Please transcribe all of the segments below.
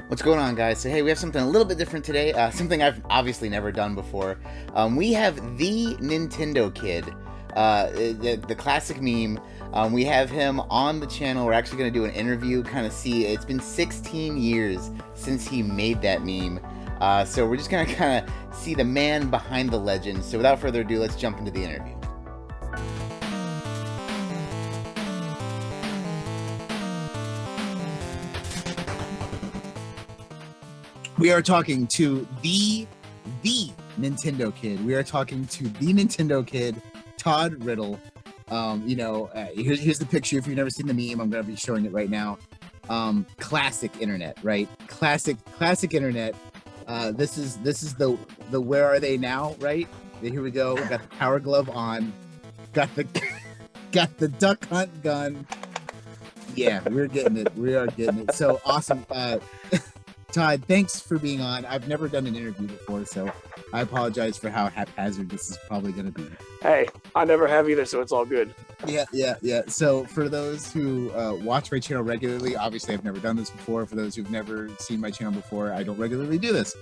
What's going on, guys? So, hey, we have something a little bit different today. Something I've obviously never done before. We have the Nintendo Kid, the classic meme. We have him on the channel. We're actually going to do an interview, kind of see. It's been 16 years since he made that meme. So we're just going to kind of see the man behind the legend. So without further ado, let's jump into the interview. We are talking to the Nintendo Kid. We are talking to the Nintendo Kid, Todd Rittel. Here's the picture. If you've never seen the meme, I'm going to be showing it right now. Classic internet, right? Classic internet. This is the where are they now, right? Here we go. We got the power glove on. Got the duck hunt gun. Yeah, we're getting it. We are getting it. So awesome. Todd, thanks for being on. I've never done an interview before, so I apologize for how haphazard this is probably going to be. Hey, I never have either, so it's all good. Yeah. So for those who watch my channel regularly, obviously I've never done this before. For those who've never seen my channel before, I don't regularly do this.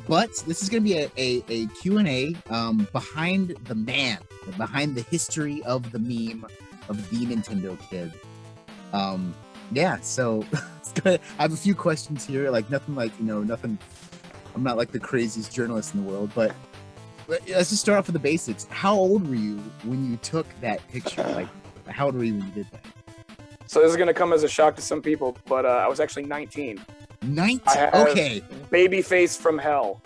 But this is going to be a Q&A behind the man, behind the history of the meme of the Nintendo Kid. So I have a few questions here, nothing. I'm not like the craziest journalist in the world, but let's just start off with the basics. How old were you when you took that picture? How old were you when you did that? So this is going to come as a shock to some people, but I was actually 19. 19? Okay. Baby face from hell.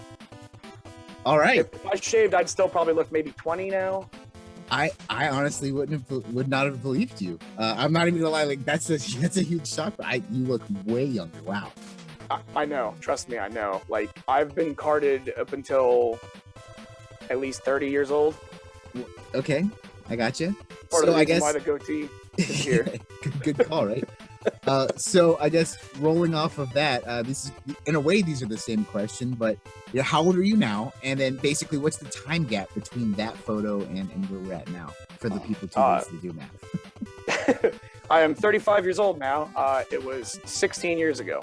All right. If I shaved, I'd still probably look maybe 20 now. I honestly would not have believed you. I'm not even gonna lie. That's a huge shock. But you look way younger. Wow. I know. Trust me, I know. I've been carded up until at least 30 years old. Okay, I got you. Part of the reason why the goatee is here. Good call, right? So I guess rolling off of that, this is in a way these are the same question, but how old are you now? And then basically, what's the time gap between that photo and where we're at now for the people too busy to do math? I am 35 years old now. It was 16 years ago.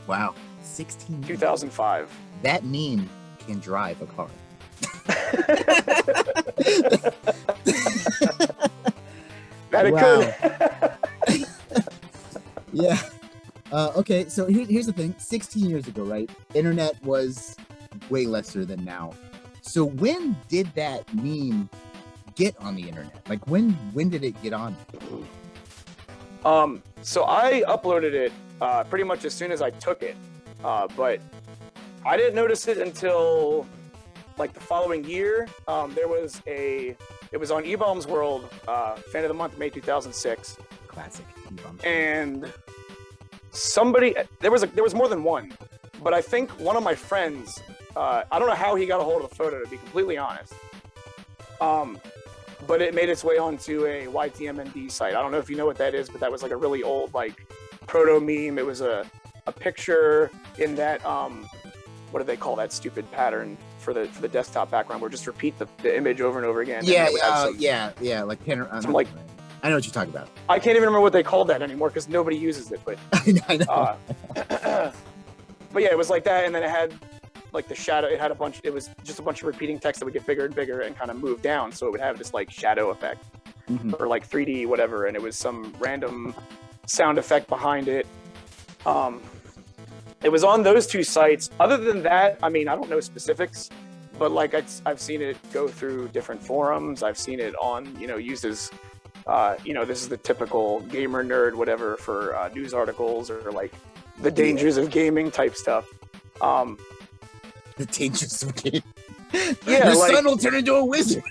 Wow, 16 years. 2005. That meme can drive a car. That it could. Yeah. Okay, so here's the thing. 16 years ago, right? Internet was way lesser than now. So when did that meme get on the internet? When did it get on? So I uploaded it pretty much as soon as I took it. But I didn't notice it until the following year. It was on E-Bomb's World, Fan of the Month, May 2006. Classic E-Bomb. And there was more than one, but I think one of my friends, I don't know how he got a hold of the photo, to be completely honest. But it made its way onto a YTMND site. I don't know if you know what that is, but that was a really old proto meme. It was a picture in that what do they call that stupid pattern for the desktop background, where just repeat the image over and over again. Yeah, I know what you're talking about. I can't even remember what they called that anymore because nobody uses it. But I know. But yeah, it was like that, and then it had the shadow. It was just a bunch of repeating text that would get bigger and bigger and kind of move down, so it would have this shadow effect, or 3D whatever, and it was some random sound effect behind it. It was on those two sites. Other than that, I don't know specifics, but I've seen it go through different forums. I've seen it on used as this is the typical gamer nerd whatever for news articles or the dangers of gaming type stuff. The dangers of gaming. Yeah, your son will turn into a wizard.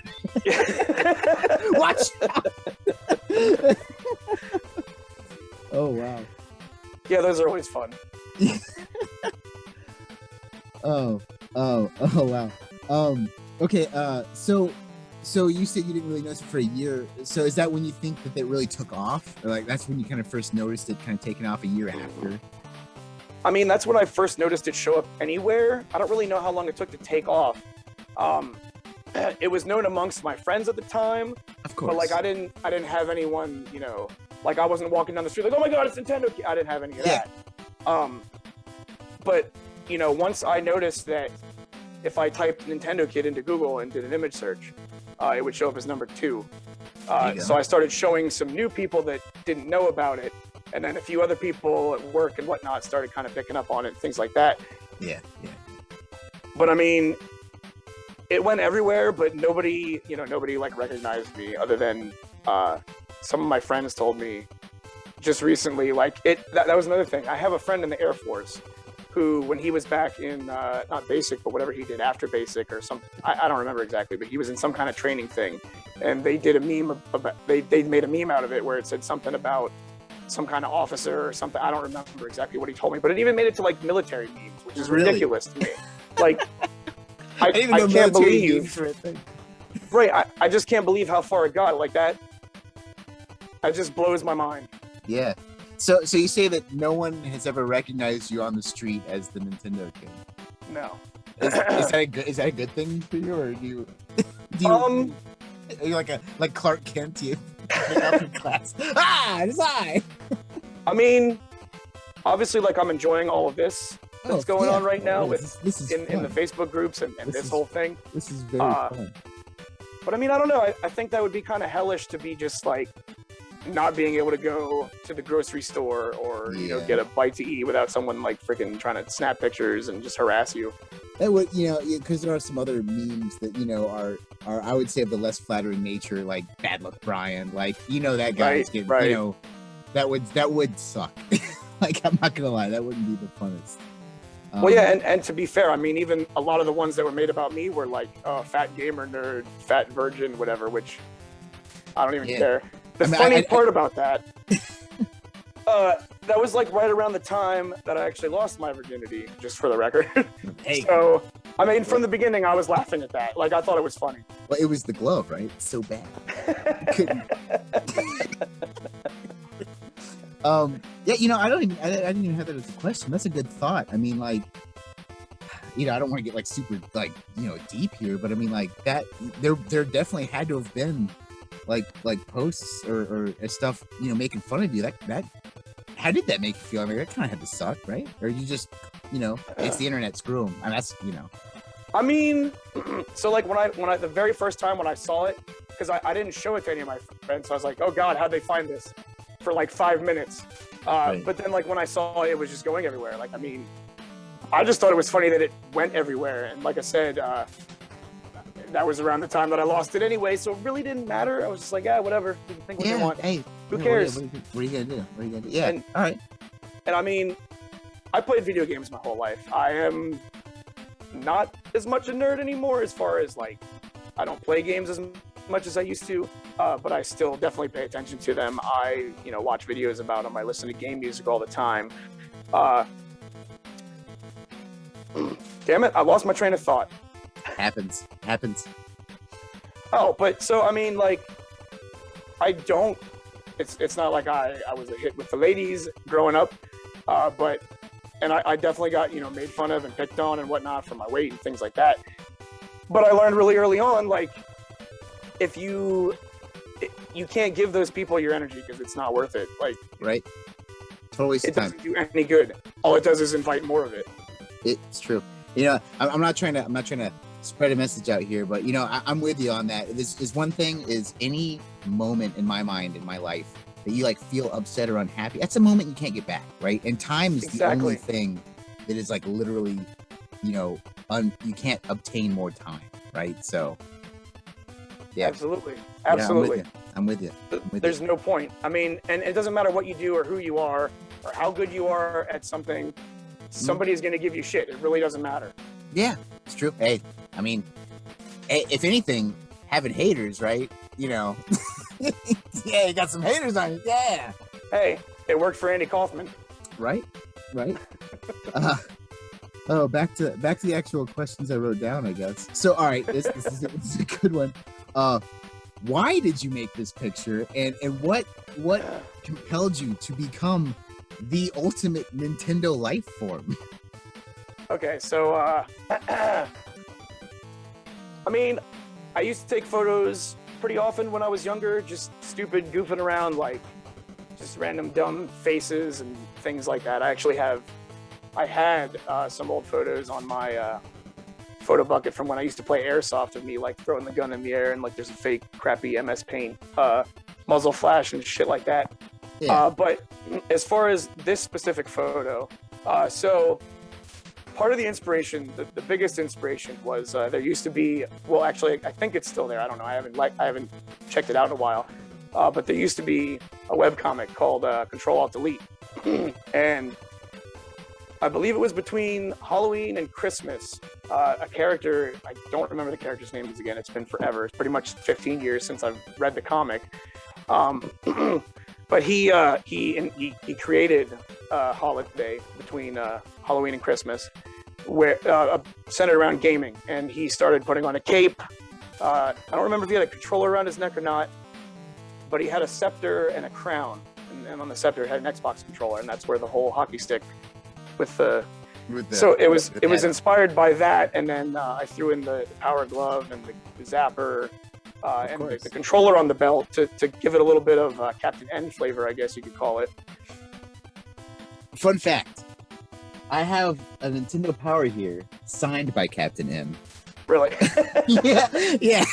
Watch out. Oh wow. Yeah, those are always fun. Oh wow. Okay, so you said you didn't really notice it for a year. So is that when you think that it really took off? Or that's when you kind of first noticed it kind of taking off a year after? That's when I first noticed it show up anywhere. I don't really know how long it took to take off. It was known amongst my friends at the time. Of course. But I didn't have anyone, I wasn't walking down the street oh my god, it's Nintendo. I didn't have any of that. But once I noticed that if I typed Nintendo Kid into Google and did an image search, it would show up as number 2. So I started showing some new people that didn't know about it, and then a few other people at work and whatnot started kind of picking up on it, things like that. Yeah. But I mean, it went everywhere, but nobody like recognized me other than some of my friends told me just recently. Like that was another thing. I have a friend in the Air Force who, when he was back in not basic, but whatever he did after basic or something, I don't remember exactly, but he was in some kind of training thing, and they did a meme about, they made a meme out of it where it said something about some kind of officer or something. I don't remember exactly what he told me, but it even made it to like military memes, which is ridiculous to me. Like, I can't believe, right? I just can't believe how far it got. Like that just blows my mind. Yeah. So you say that no one has ever recognized you on the street as the Nintendo Kid? No. Is that a good thing for you, or do you are you like Clark Kent? You pick up in class. It's I. I mean, obviously, like, I'm enjoying all of this that's going on right now this is in the Facebook groups and this whole thing. This is very fun. But I mean, I don't know. I think that would be kind of hellish to be just like not being able to go to the grocery store or get a bite to eat without someone like freaking trying to snap pictures and just harass you. That would, because there are some other memes that are I would say of the less flattering nature, like Bad Luck Brian, like that guy's getting that would suck. Like, I'm not gonna lie, that wouldn't be the funnest. Well, yeah, and to be fair, I mean, even a lot of the ones that were made about me were like, fat gamer nerd, fat virgin, whatever, which I don't even care. The funny part about that, that was like right around the time that I actually lost my virginity, just for the record. Hey. So, I mean, from the beginning, I was laughing at that. Like, I thought it was funny. Well, it was the glove, right? It's so bad. Yeah, I didn't even have that as a question. That's a good thought. I mean, like, I don't want to get like super like deep here, but I mean, like, that there definitely had to have been like posts or stuff making fun of you. That how did that make you feel? I mean, that kind of had to suck, right? Or you just it's the internet, screw 'em. I mean, that's I mean, so like when I the very first time when I saw it, because I didn't show it to any of my friends, so I was like, oh god, how'd they find this? For like 5 minutes. Right. But then like when I saw it was just going everywhere. Like, I mean, I just thought it was funny that it went everywhere. And like I said, that was around the time that I lost it anyway, so it really didn't matter. I was just like, whatever. You can think what you want. Hey, who cares? What are you gonna do? Yeah. All right. And I mean, I played video games my whole life. I am not as much a nerd anymore as far as like, I don't play games as much as I used to, but I still definitely pay attention to them. I, watch videos about them. I listen to game music all the time. Damn it, I lost my train of thought. Happens. Oh, but so, I mean, like, it's not like I was a hit with the ladies growing up, but I definitely got, made fun of and picked on and whatnot for my weight and things like that. But I learned really early on, like, if you can't give those people your energy because it's not worth it. Like, right. Totally. It doesn't do any good. All it does is invite more of it. It's true. I'm not trying to spread a message out here, but I'm with you on that. This is one thing, is any moment in my mind, in my life, that you like feel upset or unhappy, that's a moment you can't get back, right? And time is the only thing that is like literally, you can't obtain more time, right? So yeah. Absolutely. Yeah, I'm with you. There's no point. I mean, and it doesn't matter what you do or who you are or how good you are at something. Somebody's going to give you shit. It really doesn't matter. Yeah, it's true. Hey, I mean, if anything, having haters, right? Yeah, you got some haters on you. Yeah. Hey, it worked for Andy Kaufman. Right. Oh, back to the actual questions I wrote down, I guess. So, all right, this is a good one. Why did you make this picture, and what compelled you to become the ultimate Nintendo life form? Okay, so I mean, I used to take photos pretty often when I was younger, just stupid goofing around, like just random dumb faces and things like that. I actually have I had some old photos on my photo bucket from when I used to play airsoft of me like throwing the gun in the air and like there's a fake crappy MS Paint muzzle flash and shit like that. Yeah. But as far as this specific photo, so part of the inspiration, the biggest inspiration was there used to be, well, actually, I think it's still there. I don't know. I haven't checked it out in a while. But there used to be a webcomic called Control Alt Delete, and I believe it was between Halloween and Christmas. A character, I don't remember the character's name again. It's been forever. It's pretty much 15 years since I've read the comic. But he created a holiday between Halloween and Christmas, where centered around gaming, and he started putting on a cape. I don't remember if he had a controller around his neck or not, but he had a scepter and a crown, and on the scepter it had an Xbox controller, and that's where the whole hockey stick with the. So it was inspired by that, and then I threw in the power glove and the zapper. And the controller on the belt to give it a little bit of Captain N flavor, I guess you could call it. Fun fact. I have a Nintendo Power here signed by Captain M. Really? yeah.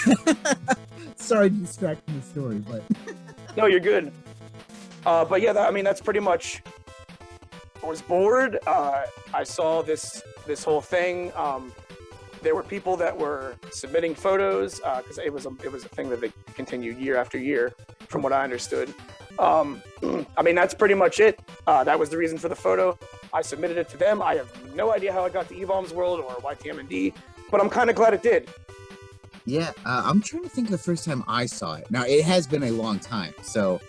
Sorry to distract from the story, but... No, you're good. But yeah, that's pretty much... I was bored. I saw this whole thing. There were people that were submitting photos because it was a thing that they continued year after year, from what I understood. That's pretty much it. That was the reason for the photo. I submitted it to them. I have no idea how it got to eBombs World or YTM&D, but I'm kind of glad it did. Yeah, I'm trying to think of the first time I saw it. Now, it has been a long time, so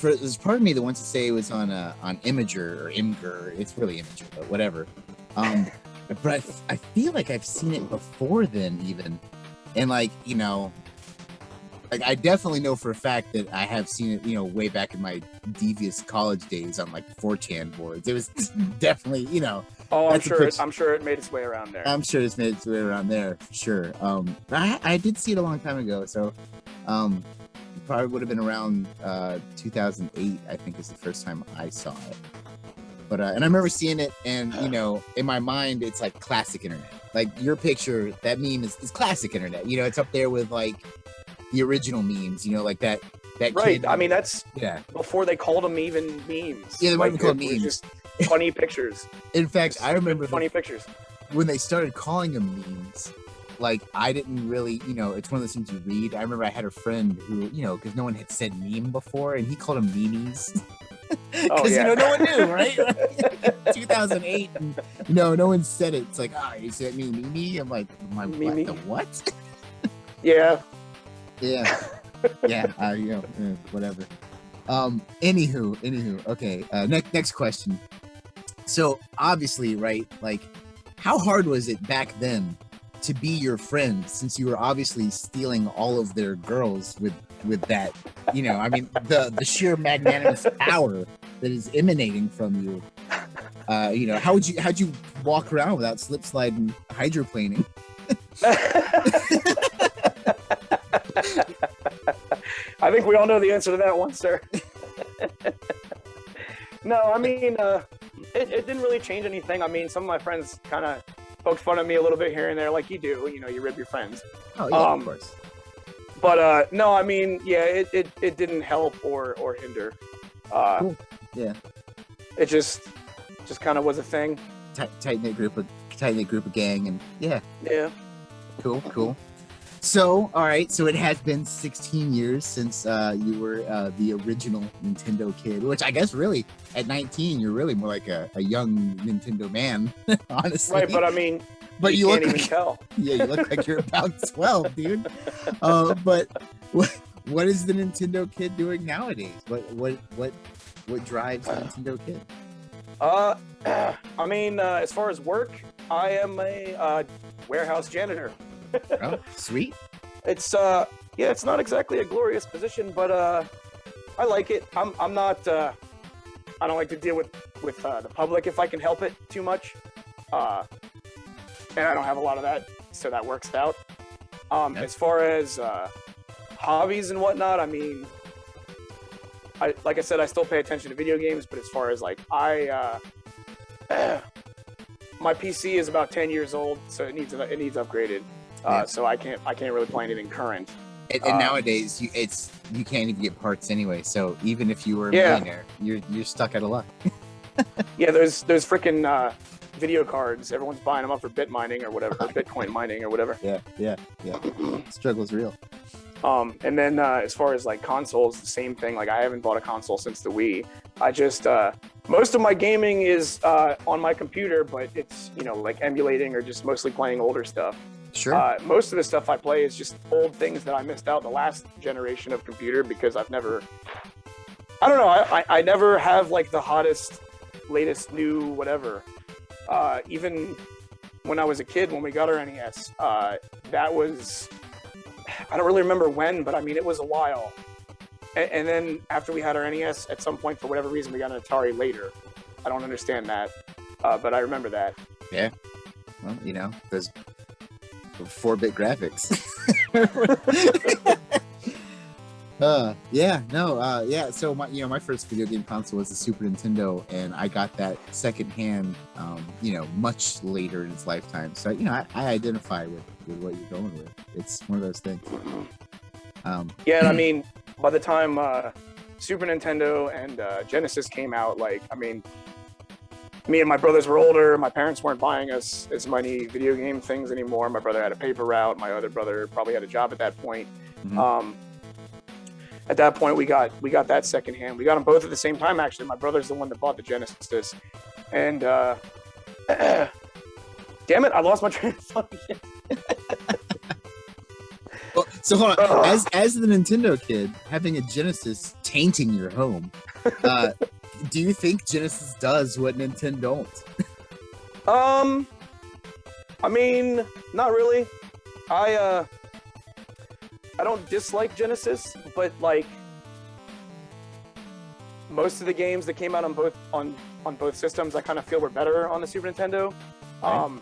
there's part of me that wants to say it was on Imager or Imgur. It's really Imager, but whatever. But I feel like I've seen it before then, even, and like I definitely know for a fact that I have seen it, way back in my devious college days on like 4chan boards. It was definitely, Oh, I'm sure it made its way around there. I'm sure it's made its way around there for sure. I did see it a long time ago, so it probably would have been around 2008. I think is the first time I saw it. But and I remember seeing it, and in my mind, it's like classic internet. Like your picture, that meme is classic internet. It's up there with like the original memes. Like that right. Kid, That's before they called them even memes. Yeah, they weren't even called memes. Just funny pictures. In fact, I remember funny pictures when they started calling them memes. Like I didn't really, it's one of those things you read. I remember I had a friend who, because no one had said meme before, and he called them memes. Because no one knew, right? 2008, and, no one said it. It's like, you said me. I'm like, Mimi. What? Yeah. Whatever. Anywho. Okay. Next question. So obviously, right? Like, how hard was it back then to be your friend, since you were obviously stealing all of their girls with that, the sheer magnanimous power that is emanating from you. How'd you walk around without slip sliding hydroplaning? I think we all know the answer to that one, sir. No, it didn't really change anything. Some of my friends kind of poked fun at me a little bit here and there, like you do. You rib your friends. Oh yeah, of course. But no, it didn't help or hinder. Cool. Yeah. It just kind of was a thing. Tight knit group of gang, and yeah. Yeah. Cool. So, all right. So it has been 16 years since you were the original Nintendo kid, which I guess really at 19 you're really more like a young Nintendo man, honestly. Right, but you can't look even tell. Yeah, you look like you're about 12, dude. But what is the Nintendo kid doing nowadays? What drives the Nintendo kid? As far as work, I am a warehouse janitor. Oh, sweet. It's it's not exactly a glorious position, but I like it. I'm not I don't like to deal with the public if I can help it too much. And I don't have a lot of that, so that works out. Yep. As far as hobbies and whatnot, like I said, I still pay attention to video games, but as far as like I my PC is about 10 years old, so it needs upgraded. So I can't really play anything current. And nowadays, you can't even get parts anyway. So even if you were a Yeah. millionaire, you're stuck out of luck. Yeah, there's freaking video cards. Everyone's buying them up for bit mining or whatever, or Bitcoin mining or whatever. Yeah. Struggle's real. And then as far as like consoles, the same thing. Like I haven't bought a console since the Wii. I just most of my gaming is on my computer, but it's like emulating or just mostly playing older stuff. Sure. Most of the stuff I play is just old things that I missed out in the last generation of computer because I don't know. I never have like the hottest, latest new whatever. Even when I was a kid, when we got our NES, that was, I don't really remember when, but I mean, it was a while. And then after we had our NES, at some point, for whatever reason, we got an Atari later. I don't understand that, but I remember that. Yeah. Well, those 4-bit graphics. So my first video game console was the Super Nintendo, and I got that secondhand, much later in its lifetime. So I identify with what you're going with. It's one of those things. Yeah, and I mean, by the time Super Nintendo and Genesis came out, me and my brothers were older. My parents weren't buying us as many video game things anymore. My brother had a paper route. My other brother probably had a job at that point. Mm-hmm. At that point, we got that secondhand. We got them both at the same time, actually. My brother's the one that bought the Genesis. And damn it, I lost my train of thought again. Well, so hold on. As the Nintendo kid, having a Genesis tainting your home, do you think Genesis does what Nintendo don't? I mean, not really. I don't dislike Genesis, but like most of the games that came out on both systems, I kind of feel were better on the Super Nintendo. Right.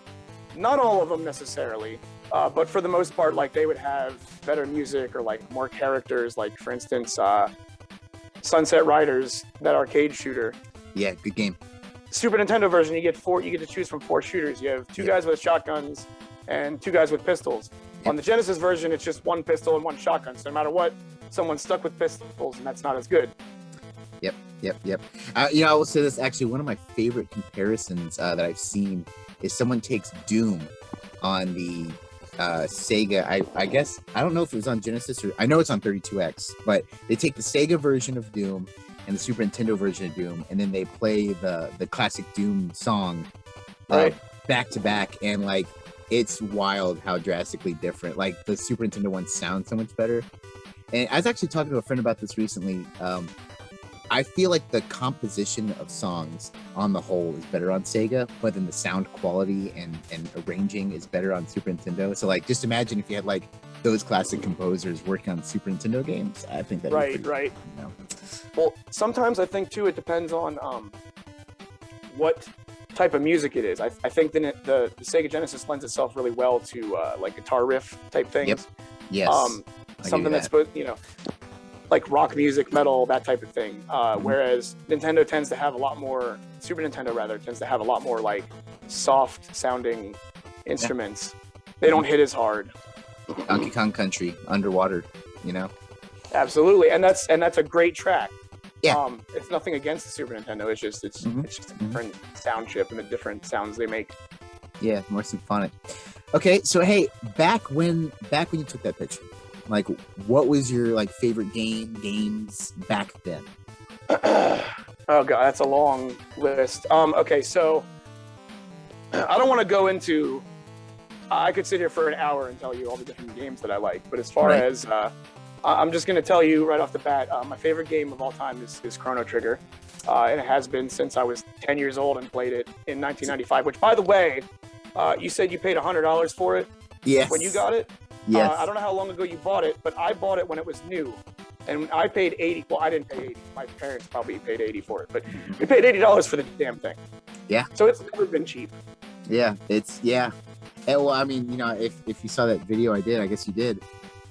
Not all of them necessarily, but for the most part, like they would have better music or like more characters. Like for instance, Sunset Riders, that arcade shooter. Yeah, good game. Super Nintendo version, you get to choose from 4 shooters. You have 2 guys with shotguns and 2 guys with pistols. On the Genesis version, it's just 1 pistol and 1 shotgun. So no matter what, someone's stuck with pistols, and that's not as good. Yep. I will say this, actually, one of my favorite comparisons that I've seen is someone takes Doom on the Sega. I guess, I don't know if it was on Genesis or, I know it's on 32X, but they take the Sega version of Doom and the Super Nintendo version of Doom, and then they play the classic Doom song back to back, and like, it's wild how drastically different. Like the Super Nintendo one sounds so much better. And I was actually talking to a friend about this recently. I feel like the composition of songs on the whole is better on Sega, but then the sound quality and arranging is better on Super Nintendo. So like, just imagine if you had like those classic composers working on Super Nintendo games. I think that right. Well, sometimes I think too, it depends on what type of music it is. I think the Sega Genesis lends itself really well to like guitar riff type things. Yep. Yes. Something that's supposed, like rock music, metal, that type of thing. Whereas Nintendo tends to have a lot more, Super Nintendo rather, tends to have a lot more like soft sounding instruments. They don't hit as hard. Donkey Kong Country, Underwater, Absolutely, and that's a great track. Yeah. It's nothing against the Super Nintendo. It's just a different sound chip and the different sounds they make. Yeah, more symphonic. Okay, so hey, back when you took that picture, like, what was your like favorite games back then? Oh god, that's a long list. Okay, so I don't want to go into. I could sit here for an hour and tell you all the different games that I like, but as far as I'm just going to tell you right off the bat, my favorite game of all time is Chrono Trigger, and it has been since I was 10 years old and played it in 1995. Which, by the way, you said you paid $100 for it. Yes. When you got it. Yes. I don't know how long ago you bought it, but I bought it when it was new, and I paid $80. Well, I didn't pay $80. My parents probably paid $80 for it, but we paid $80 for the damn thing. Yeah. So it's never been cheap. Yeah. And, well, I mean, if you saw that video I did, I guess you did.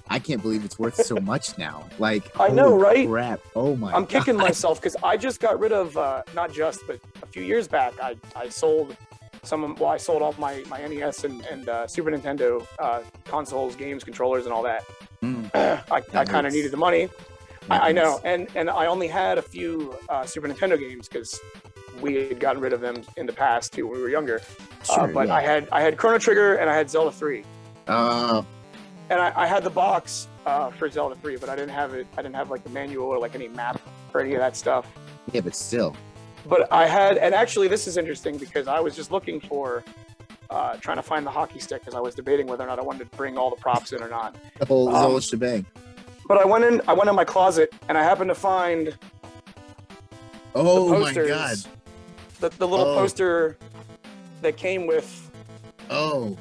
I can't believe it's worth so much now. Like, I know, right? Crap! Oh my! I'm kicking myself because I just got rid of, not just, but few years back, I sold I sold all my NES and Super Nintendo consoles, games, controllers, and all that. I kind of needed the money. I know, and I only had a few Super Nintendo games because we had gotten rid of them in the past too when we were younger. But I had Chrono Trigger and I had Zelda 3. And I had the box for Zelda 3, but I didn't have it. I didn't have like the manual or like any map or any of that stuff. Yeah, but still. But I had, and actually this is interesting because I was just looking for, trying to find the hockey stick because I was debating whether or not I wanted to bring all the props in or not. The whole shebang. But I went in my closet and I happened to find Oh the my posters, god. The little poster that came with. Oh.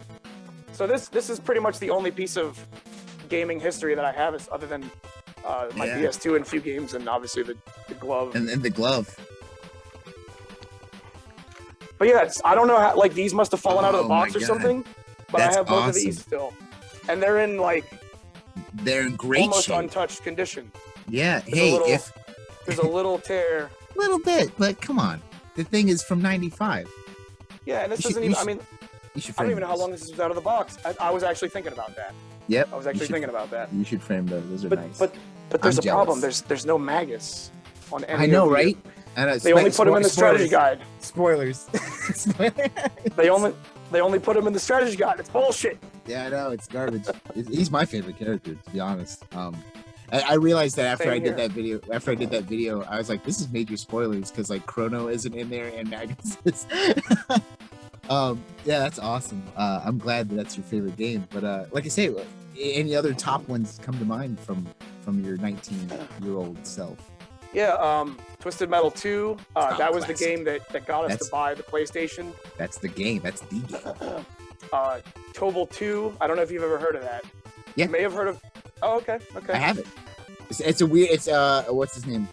So this is pretty much the only piece of gaming history that I have, is other than my PS2 and a few games, and obviously the glove. And the glove. But yeah, I don't know how, like, these must have fallen out of the box or God. something. But That's I have both awesome. of these still, and they're in like They're in great almost shape. untouched condition. Yeah. There's a little tear. Little bit, but come on. The thing is from '95. Yeah, and this You should- doesn't you even. should- I mean, You should I don't frame even know how those. long this was out of the box. I was actually thinking about that. Yep. I was actually thinking about that. You should frame those. Those are But nice. but there's I'm a problem. jealous. There's no Magus on any. I know, of the- right? I know. They only put him in the strategy guide. Spoilers. They only put him in the strategy guide. It's bullshit. Yeah, I know, it's garbage. He's my favorite character, to be honest. I realized that after Same I did here. that video, I was like, this is major spoilers because like Chrono isn't in there and Magus is. Yeah, that's awesome. I'm glad that that's your favorite game. But like I say, any other top ones come to mind from your 19-year-old self? Yeah, Twisted Metal 2. That was classic. the game that got us That's- to buy the PlayStation. That's the game. That's the game. Tobal 2. I don't know if you've ever heard of that. Yeah. You may have heard of. Oh, okay. I have it. It's a weird. It's what's his name?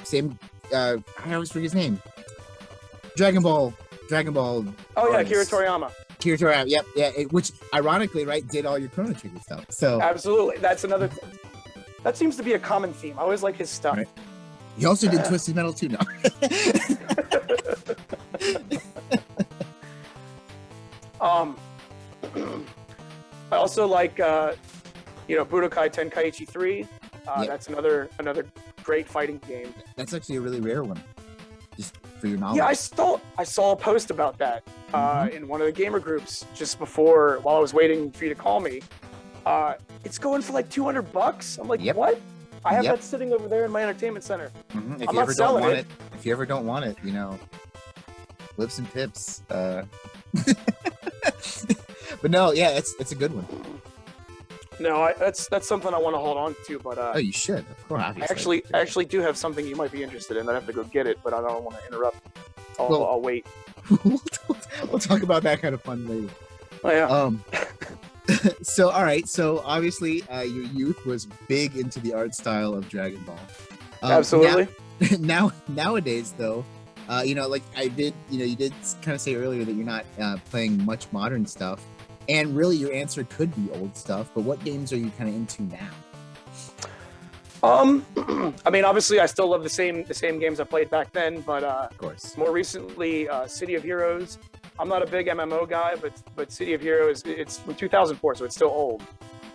Same. I always forget his name. Dragon Ball. Oh yeah, artist. Akira Toriyama. Akira Toriyama. Yep. Yeah. Which ironically, right, did all your Chrono Trigger stuff. So Absolutely. That's another. That seems to be a common theme. I always like his stuff. Right. he also did Twisted Metal too. No. I also like Budokai Tenkaichi 3. Yep. That's another great fighting game. That's actually a really rare one. Just for your knowledge. Yeah, I saw a post about that Mhm. in one of the gamer groups just before, while I was waiting for you to call me. It's going for like $200. I'm like, Yep. what? I have Yep. that sitting over there in my entertainment center. Mhm. If I'm you not ever don't selling want it. if you ever don't want it, flips and pips. But no, yeah, it's a good one. No, that's something I want to hold on to, but Oh, you should. Of course. I actually do have something you might be interested in. I have to go get it, but I don't want to interrupt. Well- I'll wait. we'll talk about that kind of fun later. Oh yeah. So all right, so obviously your youth was big into the art style of Dragon Ball. Absolutely. Nowadays though, like I did, you did kind of say earlier that you're not playing much modern stuff, and really your answer could be old stuff. But what games are you kind of into now? I mean, obviously, I still love the same games I played back then, but Of course. more recently, City of Heroes. I'm not a big MMO guy, but City of Heroes, it's from 2004, so it's still old.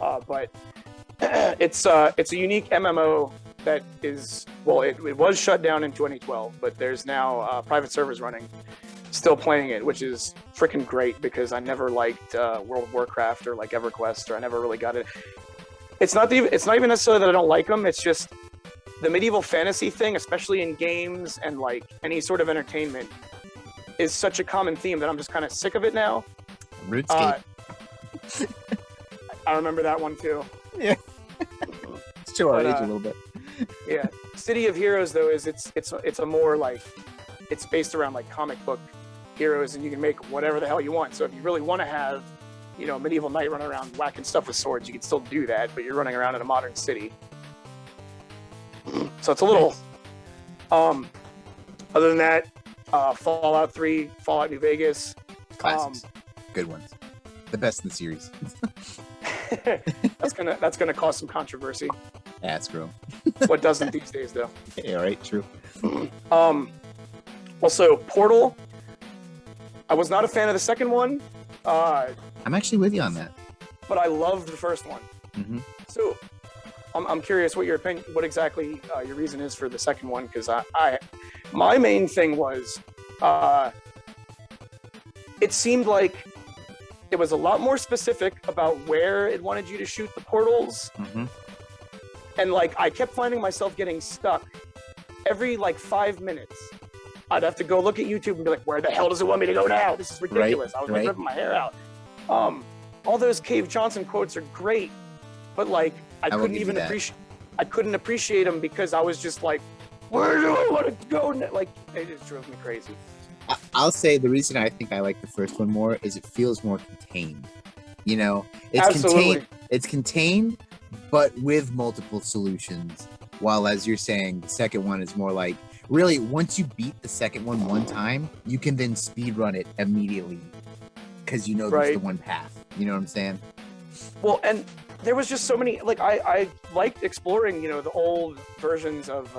But it's a unique MMO that is, well, it was shut down in 2012, but there's now private servers running, still playing it, which is freaking great because I never liked World of Warcraft or like EverQuest, or I never really got it. It's not even necessarily that I don't like them. It's just the medieval fantasy thing, especially in games and like any sort of entertainment, is such a common theme that I'm just kind of sick of it now. RuneScape. I remember that one too. Show our but, age a little bit. Yeah, City of Heroes though is it's a more like, it's based around like comic book heroes, and you can make whatever the hell you want. So if you really want to have, a medieval knight running around whacking stuff with swords, you can still do that, but you're running around in a modern city. So it's a little. Other than that, Fallout 3, Fallout New Vegas. Classics. Good ones. The best in the series. That's gonna cause some controversy. Ass girl. What doesn't these days though? Yeah, right. True. Also, Portal. I was not a fan of the second one, I'm actually with you on that. but I loved the first one. Hmm. So I'm curious what your opinion, what exactly your reason is for the second one, because my main thing was, it seemed like it was a lot more specific about where it wanted you to shoot the portals, Hmm. and like I kept finding myself getting stuck every like 5 minutes. I'd have to go look at YouTube and be like, "Where the hell does it want me to go now? This is ridiculous." I was like ripping my hair out. All those Cave Johnson quotes are great, but like I will couldn't give you even that. appreciate. I couldn't appreciate them because I was just like, "Where do I want to go?" Like it just drove me crazy. I'll say the reason I think I like the first one more is it feels more contained. You know, it's Absolutely. contained. It's contained, but with multiple solutions. While, as you're saying, the second one is more like, really, once you beat the second one time, you can then speed run it immediately because you know there's Right. the one path. You know what I'm saying? Well, and there was just so many. Like I liked exploring, you know, the old versions of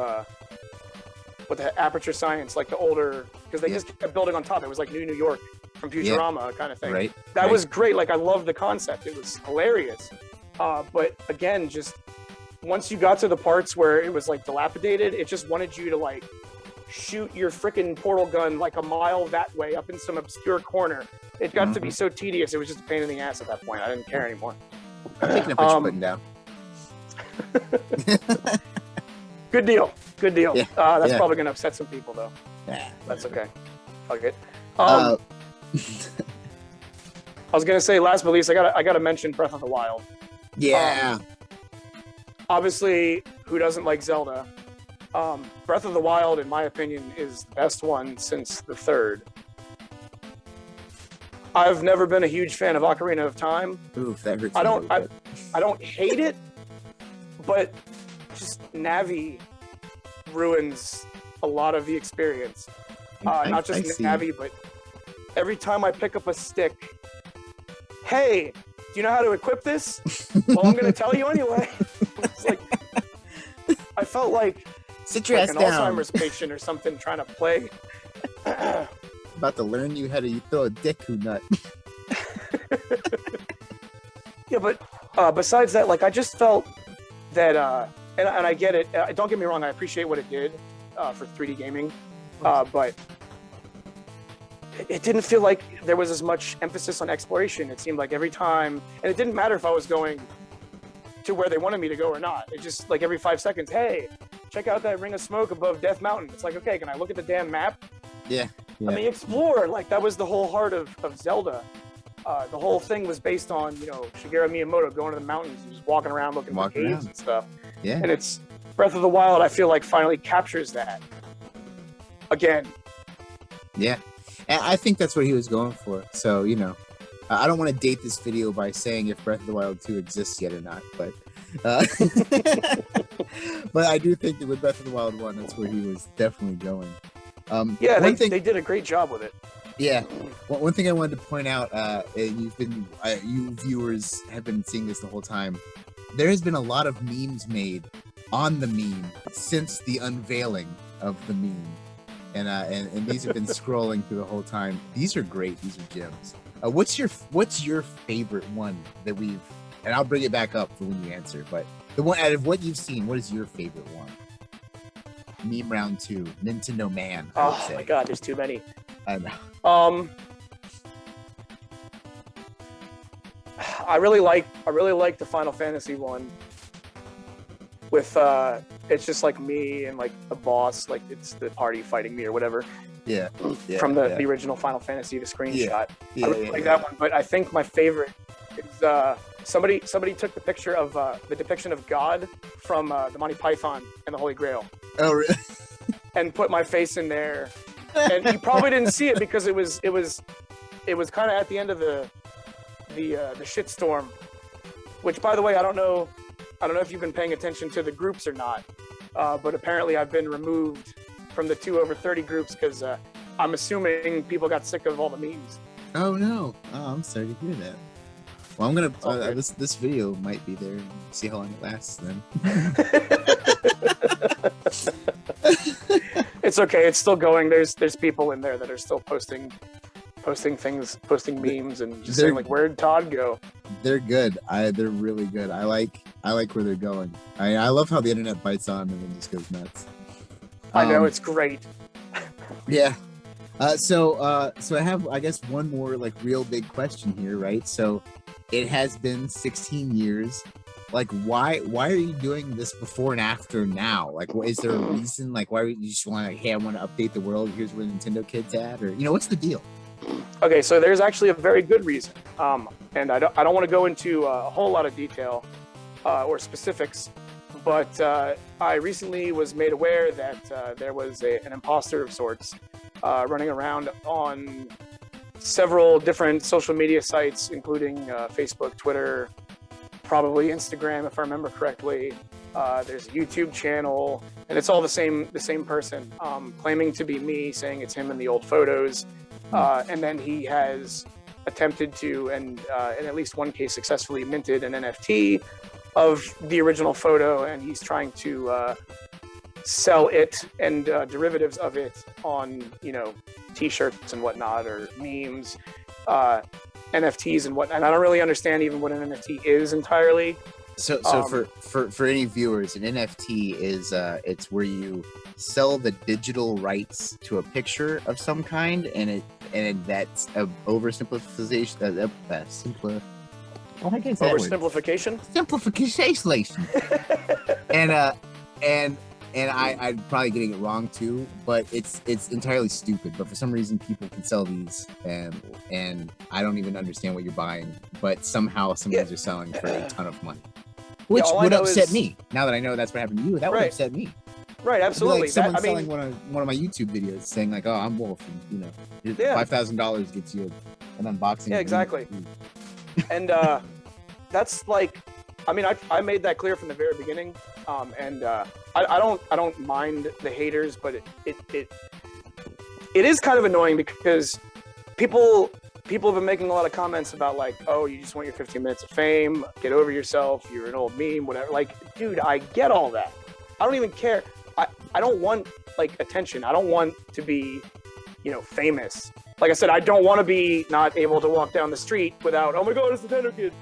what the Aperture Science, like the older, because they Yeah. just kept building on top. It was like New York from Futurama kind of thing. Right. That right. was great. Like I loved the concept. It was hilarious. But again, just once you got to the parts where it was like dilapidated, it just wanted you to like shoot your freaking portal gun like a mile that way up in some obscure corner. It got to be so tedious. It was just a pain in the ass at that point. I didn't care anymore. I'm picking up what you're putting down. Good deal. Good deal. Yeah. That's Yeah. probably gonna upset some people though. Yeah, That's whatever. okay. Fuck it. Uh, I was gonna say, last but least, I gotta mention Breath of the Wild. yeah. Obviously, who doesn't like Zelda? Breath of the Wild, in my opinion, is the best one since the third. I've never been a huge fan of Ocarina of Time. Oof, that hurts. I a don't. little bit. I don't hate it, but just Navi ruins a lot of the experience. Not just I see. Navi, but every time I pick up a stick, hey, do you know how to equip this? Well, I'm gonna tell you anyway. It's like I felt like Sit your an ass down. Alzheimer's patient or something trying to play. About to learn you how to throw a dick who nut. Yeah, but besides that, like I just felt that, and I get it. Don't get me wrong, I appreciate what it did for 3D gaming, but it didn't feel like there was as much emphasis on exploration. It seemed like every time, and it didn't matter if I was going to where they wanted me to go or not. It just like every 5 seconds, hey, check out that ring of smoke above Death Mountain. It's like, okay, can I look at the damn map? Yeah. Let me explore. Like that was the whole heart of Zelda. The whole thing was based on, you know, Shigeru Miyamoto going to the mountains and just walking around looking for Walking caves around. and stuff. Yeah. And it's Breath of the Wild, I feel like finally captures that. Again. Yeah. And I think that's what he was going for. So, you know, I don't want to date this video by saying if Breath of the Wild 2 exists yet or not, but but I do think that with Breath of the Wild 1, that's where he was definitely going. Yeah, one thing, they did a great job with it. yeah. One thing I wanted to point out, and you viewers have been seeing this the whole time. There has been a lot of memes made on the meme since the unveiling of the meme, and these have been scrolling through the whole time. These are great. These are gems. What's your favorite one that we've? And I'll bring it back up for when you answer. But the one out of what you've seen, what is your favorite one? Meme round 2, Nintendo Man. I would Oh say. my god, there's too many. I know. I really like the Final Fantasy one. With it's just like me and like a boss, like it's the party fighting me or whatever. Yeah. From the original Final Fantasy, the screenshot. Yeah, I really like that one, but I think my favorite is somebody took the picture of the depiction of God from the Monty Python and the Holy Grail, Oh, really? and put my face in there. And you probably didn't see it because it was kind of at the end of the shitstorm. Which, by the way, I don't know if you've been paying attention to the groups or not, but apparently I've been removed from the 2 over 30 groups because I'm assuming people got sick of all the memes. Oh no! Oh, I'm sorry to hear that. Well, I'm gonna all good. this video might be there. See how long it lasts then. It's okay. It's still going. There's people in there that are still posting things, posting memes, and just saying like, "Where'd Todd go?" They're good. They're really good. I like where they're going. I love how the internet bites on and then just goes nuts. I know, it's great. Yeah. So I have, I guess, one more like real big question here, right? So it has been 16 years. Like, why are you doing this before and after now? Like, is there a reason? Like, why you just want to, hey, I want to update the world. Here's where Nintendo Kid's at, or what's the deal? Okay, so there's actually a very good reason, and I don't want to go into a whole lot of detail or specifics, but I recently was made aware that there was an imposter of sorts running around on several different social media sites, including Facebook, Twitter, probably Instagram, if I remember correctly. There's a YouTube channel, and it's all the same person, claiming to be me, saying it's him in the old photos. And then he has attempted to, and in at least one case successfully minted an NFT of the original photo, and he's trying to sell it and derivatives of it on, t-shirts and whatnot, or memes, NFTs and whatnot. And I don't really understand even what an NFT is entirely. So for any viewers, an NFT is it's where you sell the digital rights to a picture of some kind, and that's a oversimplification. Oversimplification. Simplification. and I'm probably getting it wrong too, but it's entirely stupid. But for some reason, people can sell these, and I don't even understand what you're buying, but somehow some guys are selling for a ton of money. Which would upset me. Now that I know that's what happened to you, that would upset me. Right, absolutely. Like someone selling one of my YouTube videos saying like, "Oh, I'm Wolf," and $5,000 gets you an unboxing. Yeah, exactly. And that's like, I made that clear from the very beginning. And I don't mind the haters, but it is kind of annoying because people have been making a lot of comments about like, oh, you just want your 15 minutes of fame, get over yourself, you're an old meme, whatever. Like, dude, I get all that. I don't even care. I don't want like attention. I don't want to be, famous. Like I said, I don't want to be not able to walk down the street without, oh my God, it's the Nintendo Kid.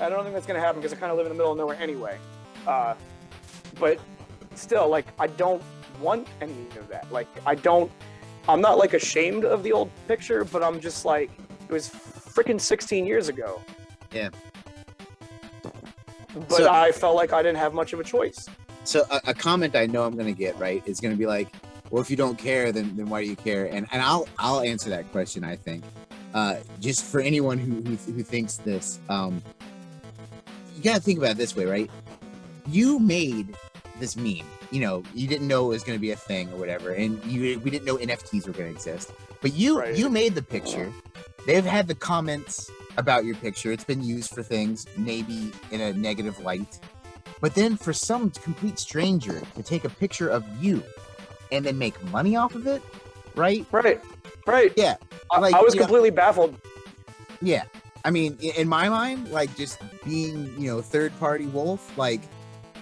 I don't think that's going to happen because I kind of live in the middle of nowhere anyway. But still, like, I don't want any of that. Like, I'm not like ashamed of the old picture, but I'm just like, it was freaking 16 years ago. Yeah. But I felt like I didn't have much of a choice. So a comment I know I'm going to get, right, is going to be like, well, if you don't care, then why do you care? And I'll answer that question, I think. Just for anyone who thinks this, you got to think about it this way, right? You made this meme. You didn't know it was going to be a thing or whatever, and we didn't know NFTs were going to exist. But you made the picture. They've had the comments about your picture. It's been used for things maybe in a negative light. But then for some complete stranger to take a picture of you and then make money off of it, right? Right. Yeah. Like, I was completely baffled. Yeah. I mean, in my mind, like, just being, third-party Wolf, like,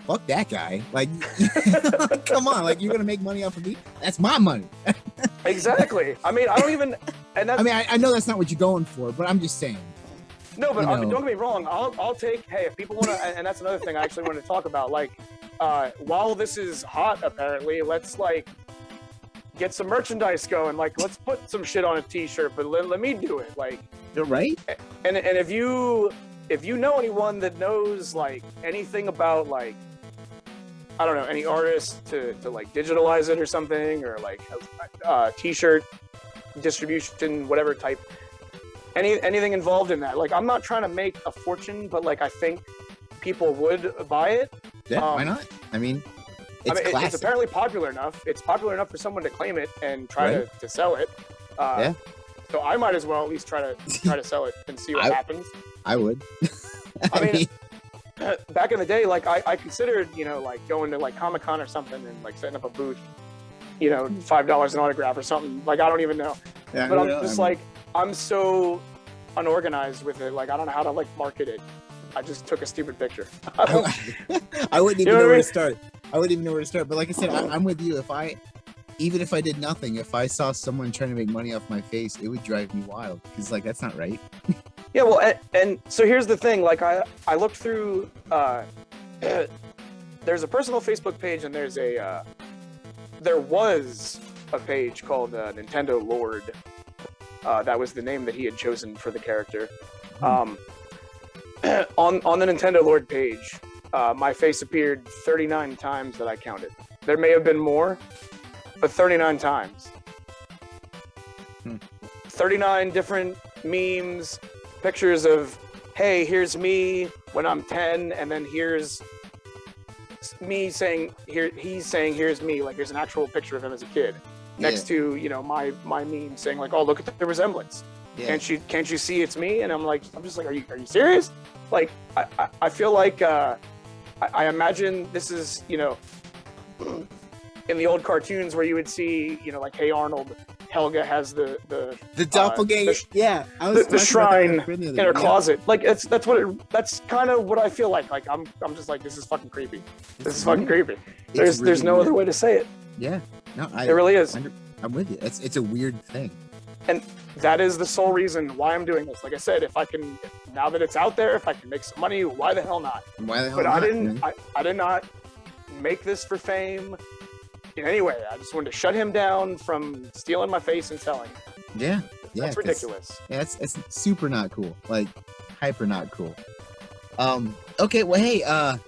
fuck that guy. Like, come on, like, you're gonna make money off of me? That's my money. Exactly. I mean, I don't even. And that's, I know that's not what you're going for, but I'm just saying. No, but don't get me wrong. I'll take. Hey, if people want to, and that's another thing I actually wanted to talk about. Like, while this is hot, apparently, let's like get some merchandise going. Like, let's put some shit on a T-shirt, but let me do it. Like, you're right. And if you know anyone that knows like anything about like, I don't know, any artists to like digitalize it or something, or like T-shirt distribution, whatever type, anything involved in that. Like, I'm not trying to make a fortune, but like I think people would buy it. Yeah, why not? I mean, it's apparently popular enough. It's popular enough for someone to claim it and try to sell it. Yeah. So I might as well at least try to sell it and see what happens. I would. I mean, back in the day, like I considered, like going to like Comic-Con or something and like setting up a booth, $5 an autograph or something. Like, I don't even know. Yeah, but I'm just like, I'm so unorganized with it. Like, I don't know how to like market it. I just took a stupid picture. I wouldn't even know where to start. I wouldn't even know where to start. But like I said, I'm with you. If I even if I did nothing, if I saw someone trying to make money off my face, it would drive me wild because like that's not right. Yeah, well, and so here's the thing. Like I looked through. There's a personal Facebook page, and there was a page called Nintendo Lord. That was the name that he had chosen for the character. On the Nintendo Lord page, my face appeared 39 times that I counted. There may have been more, but 39 times. 39 different memes, pictures of, hey, here's me when I'm 10, and then here's me saying, he's saying, here's me, like there's an actual picture of him as a kid. Next to, you know, my meme saying like, oh, look at the resemblance. Yeah. Can't you see it's me? And I'm just like, are you serious? Like, I feel like, I imagine this is, you know, in the old cartoons where you would see, you know, like, hey Arnold, Helga has the doppelganger, the shrine in her closet. Like that's kind of what I feel like. Like I'm just like, this is fucking creepy. This is fucking creepy. There's no other way to say it. Yeah, no, it really is. I'm with you. It's a weird thing, and that is the sole reason why I'm doing this. Like I said, if I can, now that it's out there, if I can make some money, why the hell not? Why the hell but not? I did not make this for fame in any way. I just wanted to shut him down from stealing my face and selling it. Yeah, that's ridiculous. Yeah, it's super not cool. Like hyper not cool. Okay, well, hey,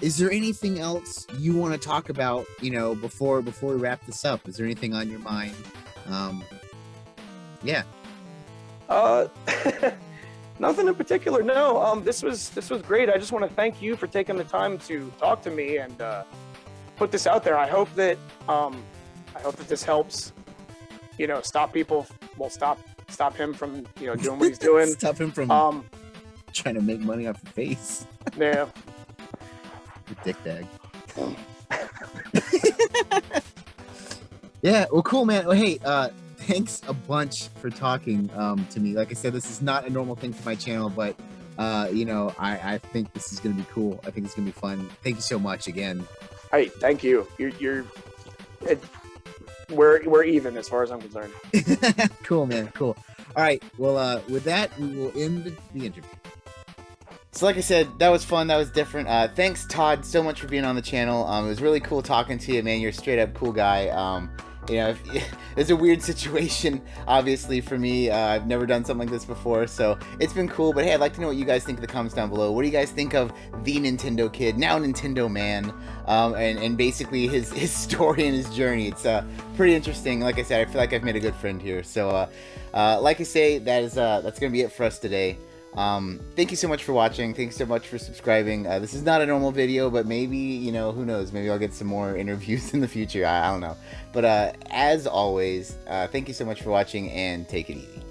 is there anything else you want to talk about? You know, before we wrap this up, is there anything on your mind? Yeah. Nothing in particular. No. This was great. I just want to thank you for taking the time to talk to me and put this out there. I hope that this helps. You know, stop people. Well, stop him from, you know, doing what he's doing. Stop him from trying to make money off your face. Yeah. Dick bag. Yeah, well, cool, man. Well, hey, thanks a bunch for talking to me. Like I said, this is not a normal thing for my channel, but you know, I think this is gonna be cool. I think it's gonna be fun. Thank you so much again. Hey, thank you. We're even as far as I'm concerned. Cool, man. Cool. All right. Well, with that, we will end the interview. So like I said, that was fun. That was different. Thanks, Todd, so much for being on the channel. It was really cool talking to you, man. You're a straight up cool guy. You know, it's a weird situation, obviously, for me. I've never done something like this before, so it's been cool. But hey, I'd like to know what you guys think in the comments down below. What do you guys think of the Nintendo Kid, now Nintendo Man, and basically his story and his journey? It's pretty interesting. Like I said, I feel like I've made a good friend here. So, like I say, that's gonna be it for us today. Thank you so much for watching. Thanks so much for subscribing. This is not a normal video, but maybe, you know, who knows, maybe I'll get some more interviews in the future. I don't know. But as always, thank you so much for watching, and take it easy.